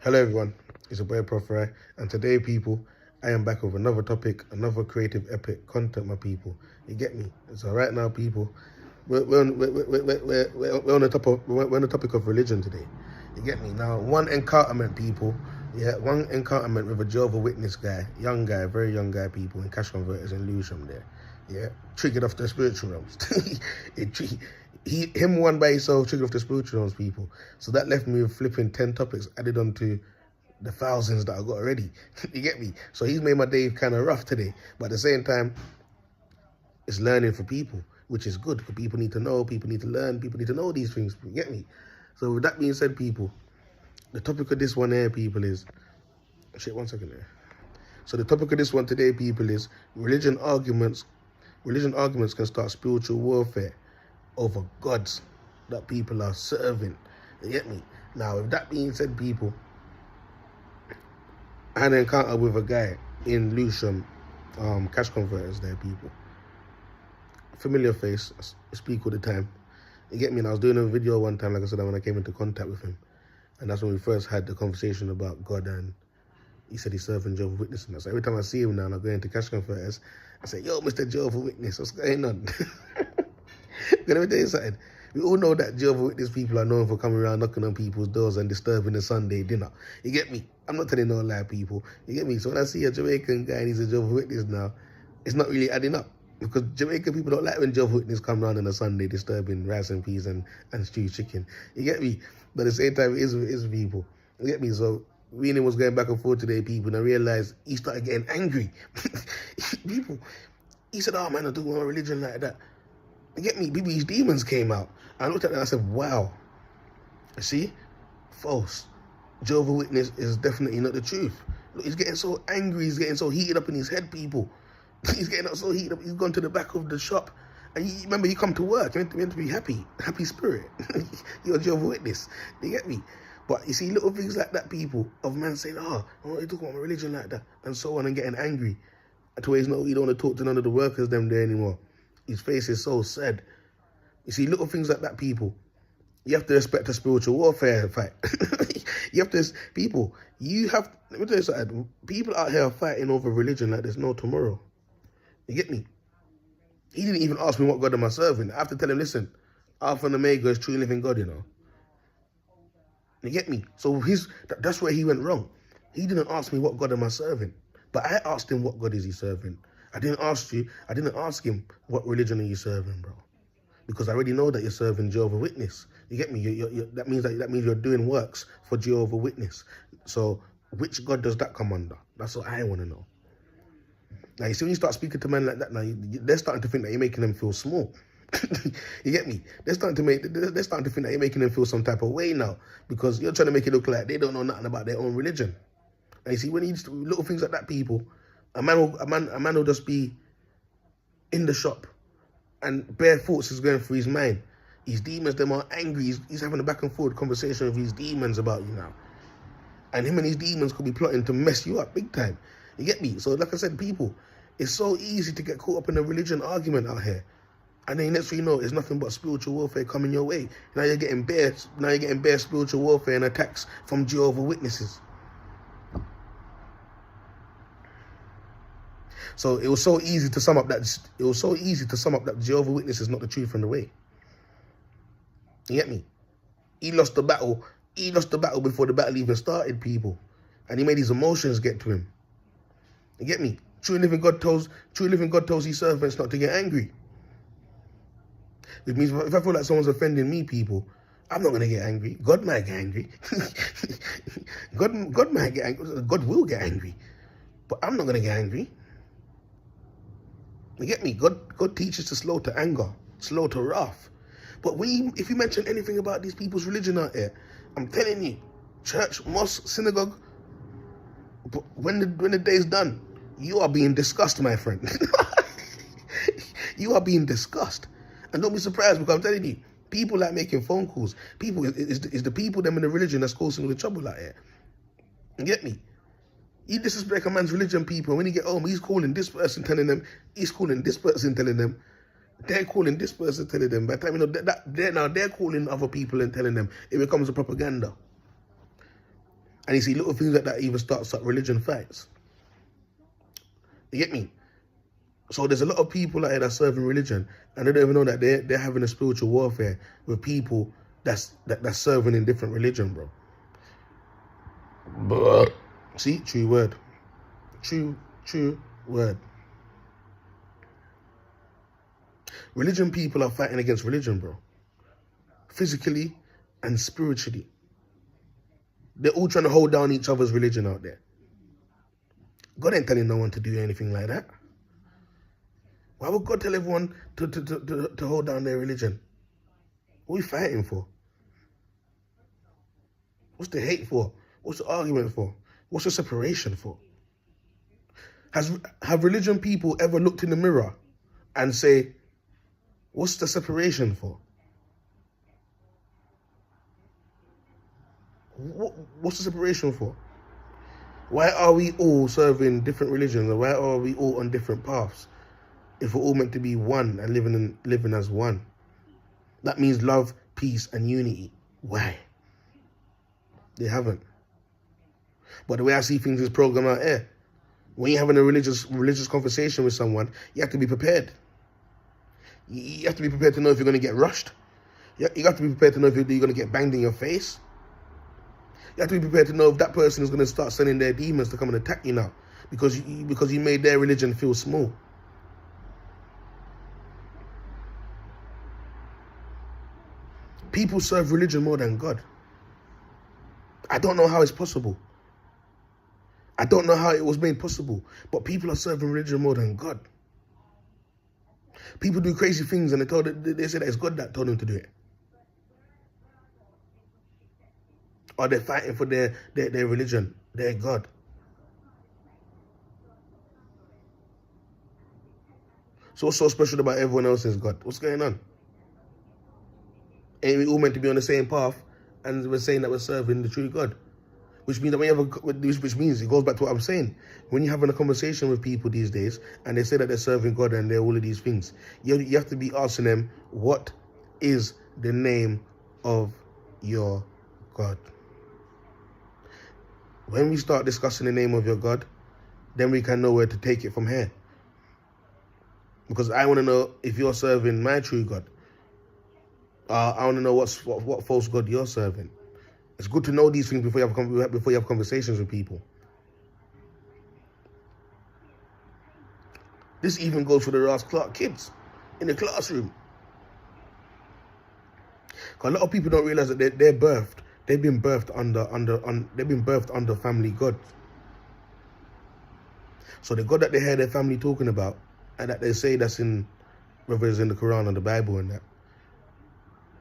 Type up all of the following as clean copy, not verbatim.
Hello everyone, it's your boy Proph Rye, and today people, I am back with another topic, another creative epic content, my people. You get me? So right now people, we're on the topic of religion today. You get me? Now one encounterment people, one encounterment with a Jehovah's Witness guy, young guy, very young guy people in Cash Converters in Lewisham there. Yeah, triggered off the spiritual realms. Him one by himself triggered off the spiritual realms people. So that left me with flipping 10 topics added onto the thousands that I got already. You get me? So he's made my day kind of rough today. But at the same time, it's learning for people, which is good. Because people need to know, people need to learn, people need to know these things. You get me? So with that being said, people, the topic of this one here, people, is... Shit, 1 second there. So the topic of this one today, people, is religion arguments. Religion arguments can start spiritual warfare over gods that people are serving. You get me? Now, with that being said, people, I had an encounter with a guy in Lewisham, Cash Converters there, people. Familiar face, I speak all the time. You get me? And I was doing a video one time, like I said, when I came into contact with him. And that's when we first had the conversation about God, and he said he's serving Jehovah's Witness. And so every time I see him now and I go into Cash Converters, I say, yo, Mr. Jehovah's Witness, what's going on? Let me tell you something. We all know that Jehovah's Witness people are known for coming around knocking on people's doors and disturbing the Sunday dinner. You get me? I'm not telling no lie, people. You get me? So when I see a Jamaican guy and he's a Jehovah's Witness now, it's not really adding up. Because Jamaican people don't like when Jehovah's Witness come around on a Sunday disturbing rice and peas and stewed chicken. You get me? But at the same time, it is people. You get me? So we and him was going back and forth today, people, and I realized he started getting angry. People, he said, oh man, I don't want a religion like that. You get me? Maybe his demons came out. I looked at that and I said, wow. See? False. Jehovah's Witness is definitely not the truth. Look, he's getting so angry, he's getting so heated up in his head, people. He's getting so heated up, he's gone to the back of the shop. And remember, you come to work, you're meant to be happy spirit. You're a Jehovah's Witness. You get me? But you see little things like that, people, of men saying, oh, I want to talk about my religion like that, and so on, and getting angry. To where he don't want to talk to none of the workers them there anymore. His face is so sad. You see, little things like that, people, you have to respect the spiritual warfare fight. You have to, people, let me tell you something, people out here are fighting over religion like there's no tomorrow. You get me? He didn't even ask me what God am I serving. I have to tell him, listen, Alpha and Omega is true living God, you know. You get me? So that's where he went wrong. He didn't ask me what God am I serving. But I asked him what God is he serving. I didn't ask him what religion are you serving, bro. Because I already know that you're serving Jehovah's Witness. You get me? That means you're doing works for Jehovah's Witness. So which God does that come under? That's what I want to know. Now you see, when you start speaking to men like that, now they're starting to think that you're making them feel small. You get me? They're starting to think that you're making them feel some type of way now, because you're trying to make it look like they don't know nothing about their own religion. And you see, when you little things like that, people, a man will just be in the shop, and bare thoughts is going through his mind. His demons, them are angry. He's having a back and forth conversation with his demons about you now, and him and his demons could be plotting to mess you up big time. You get me? So like I said, people, it's so easy to get caught up in a religion argument out here. And then next thing you know, it's nothing but spiritual warfare coming your way. Now you're getting bare spiritual warfare and attacks from Jehovah's Witnesses. So it was so easy to sum up that Jehovah's Witness is not the truth and the way. You get me? He lost the battle. He lost the battle before the battle even started, people. And he made his emotions get to him. You get me? True living God tells his servants not to get angry. Which means if I feel like someone's offending me, people, I'm not going to get angry. God might get angry. God might get angry. God will get angry. But I'm not going to get angry. You get me? God teaches to slow to anger, slow to wrath. But if you mention anything about these people's religion out here, I'm telling you, church, mosque, synagogue, when the day's done, you are being discussed, my friend. You are being discussed. And don't be surprised, because I'm telling you, people like making phone calls. People is the people them in the religion that's causing all the trouble out here. You get me? You disrespect a man's religion, people. When you get home, he's calling this person, telling them. He's calling this person, telling them. They're calling this person, telling them. By the time you know they're calling other people and telling them. It becomes a propaganda. And you see little things like that even starts up religion fights. You get me? So there's a lot of people out here that serving religion, and they don't even know that they're having a spiritual warfare with people that's serving in different religion, bro. But see, true word. True word. Religion people are fighting against religion, bro. Physically and spiritually. They're all trying to hold down each other's religion out there. God ain't telling no one to do anything like that. Why would God tell everyone to hold down their religion? What are we fighting for? What's the hate for? What's the argument for? What's the separation for? Have religion people ever looked in the mirror and say, what's the separation for? What's the separation for? Why are we all serving different religions? Or why are we all on different paths? If we're all meant to be one and living as one. That means love, peace, and unity. Why? They haven't. But the way I see things is program out here. When you're having a religious conversation with someone, you have to be prepared. You have to be prepared to know if you're going to get rushed. You have to be prepared to know if you're going to get banged in your face. You have to be prepared to know if that person is going to start sending their demons to come and attack you now because you made their religion feel small. People serve religion more than God. I don't know how it's possible. I don't know how it was made possible, but people are serving religion more than God. People do crazy things and they say that it's God that told them to do it. Or they're fighting for their religion, their God. So what's so special about everyone else's God? What's going on? Ain't we all meant to be on the same path and we're saying that we're serving the true God? Which means that which means it goes back to what I'm saying. When you're having a conversation with people these days and they say that they're serving God and they're all of these things, you have to be asking them, what is the name of your God? When we start discussing the name of your God, then we can know where to take it from here. Because I want to know if you're serving my true God. I want to know what false God you're serving. It's good to know these things before you have conversations with people. This even goes for the Ross Clark kids in the classroom. Because a lot of people don't realize that they've been birthed under family God. So the God that they hear their family talking about, and that they say that's in, whether it's in the Quran or the Bible and that,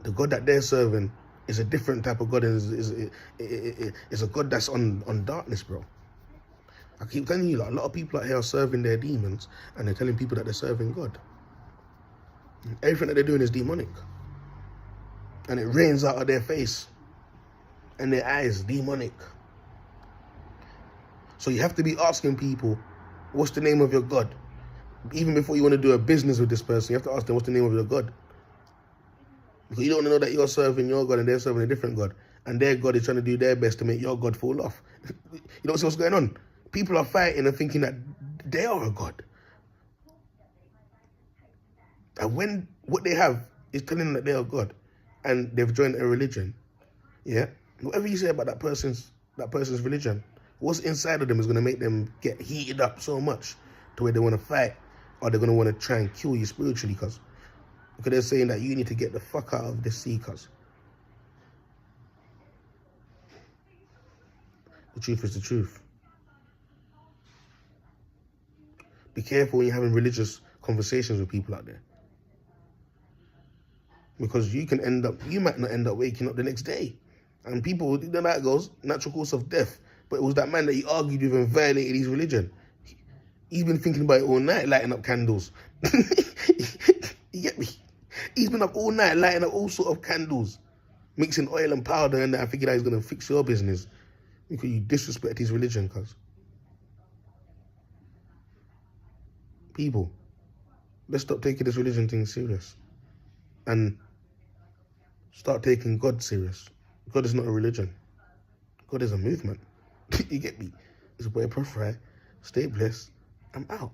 the God that they're serving is a different type of God. It's a God that's on darkness, bro. I keep telling you, like, a lot of people out here are serving their demons and they're telling people that they're serving God. And everything that they're doing is demonic. And it rains out of their face and their eyes, demonic. So you have to be asking people, what's the name of your God? Even before you want to do a business with this person, you have to ask them, what's the name of your God? Because you don't know that you're serving your God and they're serving a different God. And their God is trying to do their best to make your God fall off. You don't see what's going on? People are fighting and thinking that they are a God. And when what they have is telling them that they are God and they've joined a religion, yeah, whatever you say about that person's religion, what's inside of them is going to make them get heated up so much to where they want to fight or they're going to want to try and kill you spiritually because they're saying that you need to get the fuck out of this sea, cuz. The truth is the truth. Be careful when you're having religious conversations with people out there. Because you might not end up waking up the next day. And people, the night goes, natural course of death. But it was that man that he argued with and violated his religion. He's been thinking about it all night, lighting up candles. You get me? He's been up all night lighting up all sort of candles, mixing oil and powder, and I figured that he's going to fix your business because you disrespect his religion, cuz. People, let's stop taking this religion thing serious and start taking God serious. God is not a religion. God is a movement. You get me? It's your boy Proph Rye. Stay blessed. I'm out.